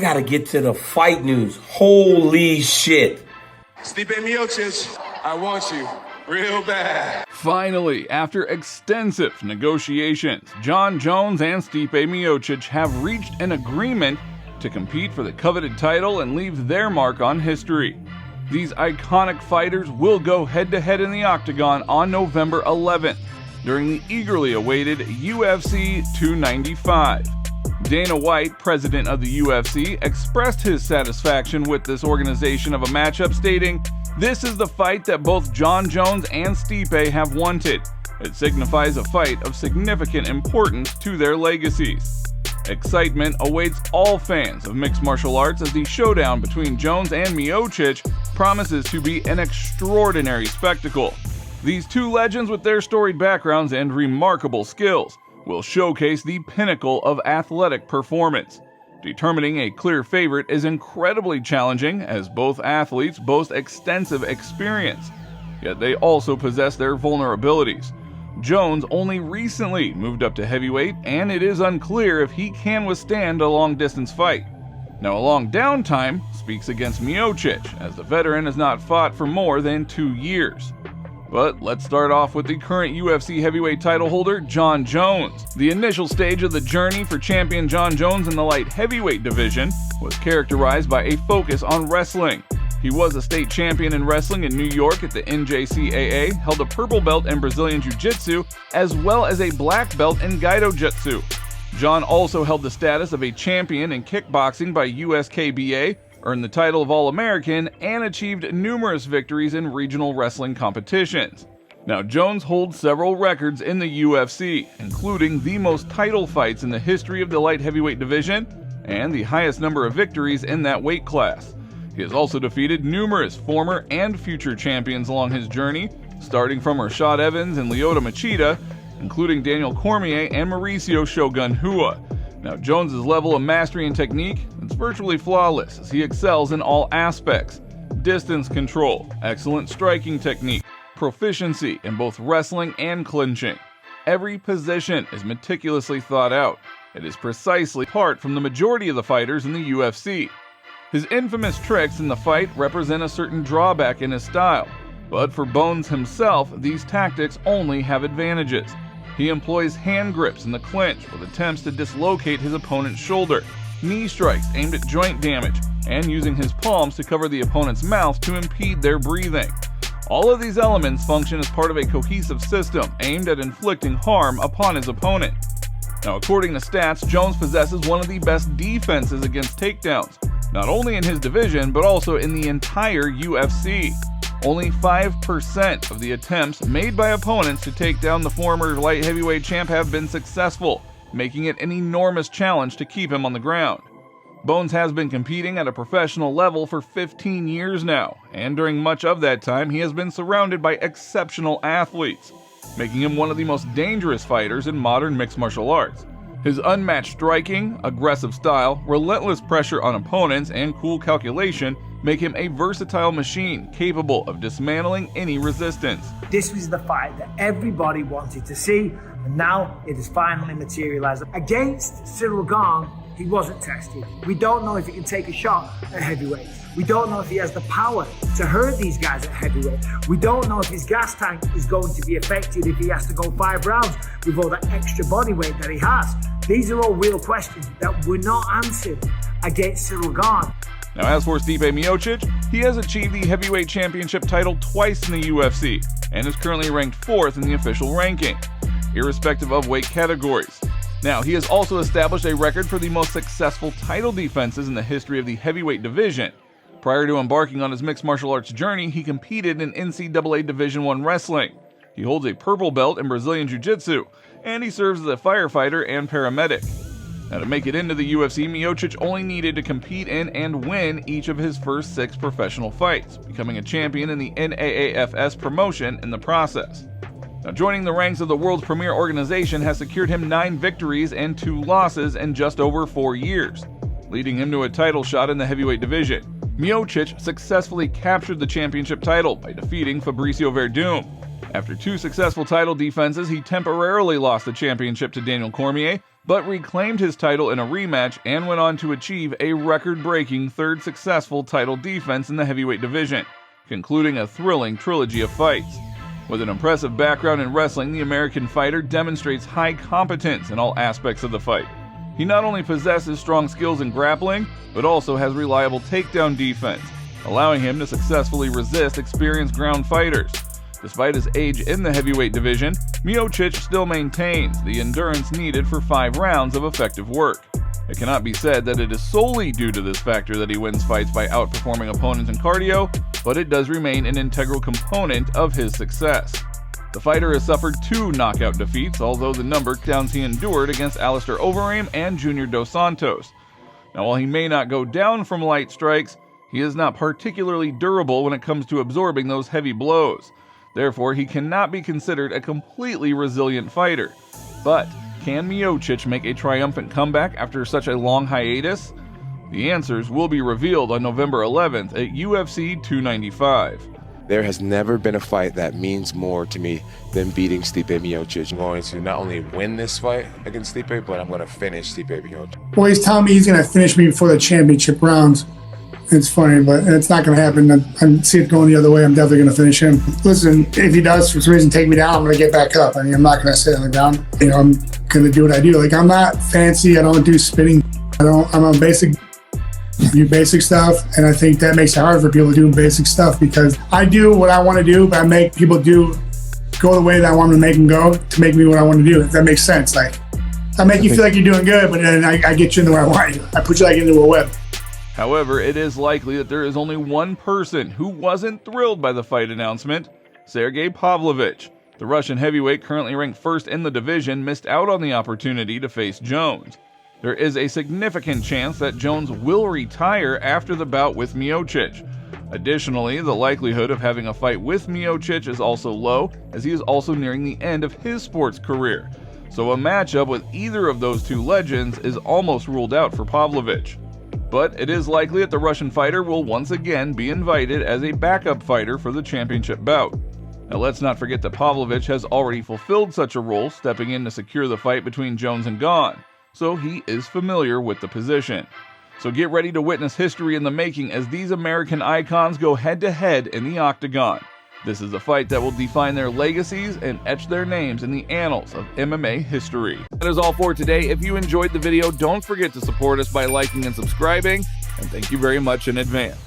Gotta get to the fight news. Holy shit. Stipe Miocic, I want you real bad. Finally, after extensive negotiations, Jon Jones and Stipe Miocic have reached an agreement to compete for the coveted title and leave their mark on history. These iconic fighters will go head-to-head in the octagon on November 11th during the eagerly awaited UFC 295. Dana White, president of the UFC, expressed his satisfaction with this organization of a matchup, stating, "This is the fight that both Jon Jones and Stipe have wanted. It signifies a fight of significant importance to their legacies." Excitement awaits all fans of mixed martial arts as the showdown between Jones and Miocic promises to be an extraordinary spectacle. These two legends, with their storied backgrounds and remarkable skills, will showcase the pinnacle of athletic performance. Determining a clear favorite is incredibly challenging as both athletes boast extensive experience, yet they also possess their vulnerabilities. Jones only recently moved up to heavyweight, and it is unclear if he can withstand a long-distance fight. Now, a long downtime speaks against Miocic, as the veteran has not fought for more than 2 years. But let's start off with the current UFC heavyweight title holder, Jon Jones. The initial stage of the journey for champion Jon Jones in the light heavyweight division was characterized by a focus on wrestling. He was a state champion in wrestling in New York at the NJCAA, held a purple belt in Brazilian Jiu-Jitsu, as well as a black belt in Gaido Jitsu. Jon also held the status of a champion in kickboxing by USKBA, earned the title of All-American, and achieved numerous victories in regional wrestling competitions. Now, Jones holds several records in the UFC, including the most title fights in the history of the light heavyweight division, and the highest number of victories in that weight class. He has also defeated numerous former and future champions along his journey, starting from Rashad Evans and Lyoto Machida, including Daniel Cormier and Mauricio Shogun Rua. Now, Jones's level of mastery and technique is virtually flawless as he excels in all aspects: distance control, excellent striking technique, proficiency in both wrestling and clinching. Every position is meticulously thought out. It is precisely apart from the majority of the fighters in the UFC. His infamous tricks in the fight represent a certain drawback in his style, but for Bones himself, these tactics only have advantages. He employs hand grips in the clinch with attempts to dislocate his opponent's shoulder, knee strikes aimed at joint damage, and using his palms to cover the opponent's mouth to impede their breathing. All of these elements function as part of a cohesive system aimed at inflicting harm upon his opponent. Now, according to stats, Jones possesses one of the best defenses against takedowns, not only in his division but also in the entire UFC. Only 5% of the attempts made by opponents to take down the former light heavyweight champ have been successful, making it an enormous challenge to keep him on the ground. Bones has been competing at a professional level for 15 years now, and during much of that time he has been surrounded by exceptional athletes, making him one of the most dangerous fighters in modern mixed martial arts. His unmatched striking, aggressive style, relentless pressure on opponents, and cool calculation make him a versatile machine capable of dismantling any resistance. This was the fight that everybody wanted to see, and now it has finally materialized. Against Cyril Gane, he wasn't tested. We don't know if he can take a shot at heavyweight. We don't know if he has the power to hurt these guys at heavyweight. We don't know if his gas tank is going to be affected if he has to go 5 rounds with all that extra body weight that he has. These are all real questions that were not answered against Cyril Gane. Now, as for Stipe Miocic, he has achieved the heavyweight championship title twice in the UFC and is currently ranked 4th in the official ranking, irrespective of weight categories. Now, he has also established a record for the most successful title defenses in the history of the heavyweight division. Prior to embarking on his mixed martial arts journey, he competed in NCAA Division I wrestling. He holds a purple belt in Brazilian Jiu-Jitsu, and he serves as a firefighter and paramedic. Now, to make it into the UFC, Miocic only needed to compete in and win each of his first 6 professional fights, becoming a champion in the NAAFS promotion in the process. Now, joining the ranks of the world's premier organization has secured him 9 victories and 2 losses in just over 4 years, leading him to a title shot in the heavyweight division. Miocic successfully captured the championship title by defeating Fabricio Verdum. After 2 successful title defenses, he temporarily lost the championship to Daniel Cormier, but reclaimed his title in a rematch and went on to achieve a record-breaking 3rd successful title defense in the heavyweight division, concluding a thrilling trilogy of fights. With an impressive background in wrestling, the American fighter demonstrates high competence in all aspects of the fight. He not only possesses strong skills in grappling, but also has reliable takedown defense, allowing him to successfully resist experienced ground fighters. Despite his age in the heavyweight division, Miocic still maintains the endurance needed for 5 rounds of effective work. It cannot be said that it is solely due to this factor that he wins fights by outperforming opponents in cardio, but it does remain an integral component of his success. The fighter has suffered 2 knockout defeats, although the number downs he endured against Alistair Overeem and Junior Dos Santos. Now, while he may not go down from light strikes, he is not particularly durable when it comes to absorbing those heavy blows. Therefore, he cannot be considered a completely resilient fighter. But can Miocic make a triumphant comeback after such a long hiatus? The answers will be revealed on November 11th at UFC 295. There has never been a fight that means more to me than beating Stipe Miocic. I'm going to not only win this fight against Stipe, but I'm going to finish Stipe Miocic. Well, he's telling me he's going to finish me before the championship rounds. It's funny, but it's not going to happen. I see it going the other way. I'm definitely going to finish him. Listen, if he does for some reason take me down, I'm going to get back up. I mean, I'm not going to sit on the ground. You know, I'm going to do what I do. Like, I'm not fancy. I don't do spinning. I'm on basic. Do basic stuff, and I think that makes it hard for people doing basic stuff because I do what I want to do, but I make people go the way that I want them to make them go to make me what I want to do. If that makes sense, like I make you feel like you're doing good, but then I get you into where I want you. I put you like into a web. However, it is likely that there is only one person who wasn't thrilled by the fight announcement: Sergey Pavlovich. The Russian heavyweight, currently ranked 1st in the division, missed out on the opportunity to face Jones. There is a significant chance that Jones will retire after the bout with Miocic. Additionally, the likelihood of having a fight with Miocic is also low, as he is also nearing the end of his sports career. So a matchup with either of those 2 legends is almost ruled out for Pavlovich. But it is likely that the Russian fighter will once again be invited as a backup fighter for the championship bout. Now, let's not forget that Pavlovich has already fulfilled such a role, stepping in to secure the fight between Jones and Gane, so he is familiar with the position. So get ready to witness history in the making as these American icons go head-to-head in the octagon. This is a fight that will define their legacies and etch their names in the annals of MMA history. That is all for today. If you enjoyed the video, don't forget to support us by liking and subscribing, and thank you very much in advance.